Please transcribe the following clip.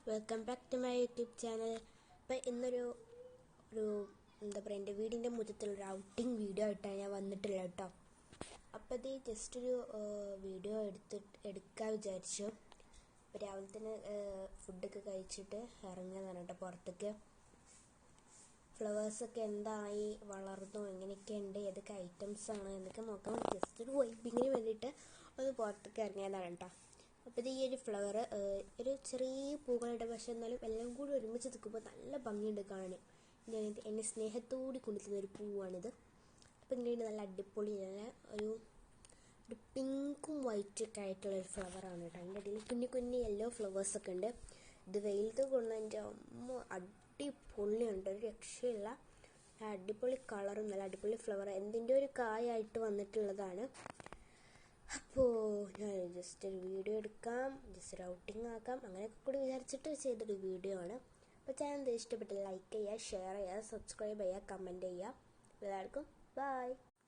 Welcome back to my YouTube channel. അപ്പോൾ ഒരു എന്താ പറയുക, എൻ്റെ വീടിൻ്റെ മുറ്റത്തുള്ളൊരു ഔട്ടിങ് വീഡിയോ ആയിട്ടാണ് ഞാൻ വന്നിട്ടുള്ളത് കേട്ടോ. അപ്പോൾ ഇത് ജസ്റ്റ് ഒരു വീഡിയോ എടുക്കാൻ വിചാരിച്ചു. അപ്പോൾ രാവിലെ തന്നെ ഫുഡൊക്കെ കഴിച്ചിട്ട് ഇറങ്ങിയതാണ് കേട്ടോ പുറത്തേക്ക്. ഫ്ലവേഴ്സൊക്കെ എന്തായി, വളർന്നു, എങ്ങനെയൊക്കെ ഉണ്ട്, ഏതൊക്കെ ഐറ്റംസാണ് എന്നൊക്കെ നോക്കാൻ ജസ്റ്റ് ഒരു വൈബിങ്ങിന് വേണ്ടിയിട്ട് ഒന്ന് പുറത്തേക്ക് ഇറങ്ങിയതാണ് കേട്ടോ. അപ്പോൾ ഇത് ഈ ഒരു ഫ്ലവർ ഒരു ചെറിയ പൂക്കളുടെ, പക്ഷെ എന്നാലും എല്ലാം കൂടി ഒരുമിച്ച് നിൽക്കുമ്പോൾ നല്ല ഭംഗിയുണ്ട് കാണാൻ. എന്നെ സ്നേഹത്തോടെ കൊണ്ടുവരുന്നൊരു പൂവാണിത്. അപ്പോൾ ഇങ്ങനെ നല്ല അടിപൊളി ഒരു പിങ്കും വൈറ്റൊക്കെ ആയിട്ടുള്ളൊരു ഫ്ലവറാണ് കേട്ടോ. അതിൻ്റെ ഇടയിൽ കുഞ്ഞു കുഞ്ഞു യെല്ലോ ഫ്ലവേഴ്സൊക്കെ ഉണ്ട്. ഇത് വെയിലത്ത് കൊണ്ടതിൻ്റെ അടിപൊളിയുണ്ട്, ഒരു രക്ഷയില്ല. അടിപൊളി കളറും നല്ല അടിപൊളി ഫ്ലവർ, എന്തിൻ്റെ ഒരു കായായിട്ട് വന്നിട്ടുള്ളതാണ്. അപ്പോൾ ഞാൻ ജസ്റ്റ് ഒരു വീഡിയോ എടുക്കാം, ജസ്റ്റ് ഒരു ഔട്ടിങ് ആക്കാം, അങ്ങനെയൊക്കെ കൂടി വിചാരിച്ചിട്ട് ചെയ്തൊരു വീഡിയോ ആണ്. അപ്പോൾ ചാനൽ ഇഷ്ടപ്പെട്ട് ലൈക്ക് ചെയ്യുക, ഷെയർ ചെയ്യുക, സബ്സ്ക്രൈബ് ചെയ്യുക, കമൻറ്റ് ചെയ്യുക. എല്ലാവർക്കും ബൈ.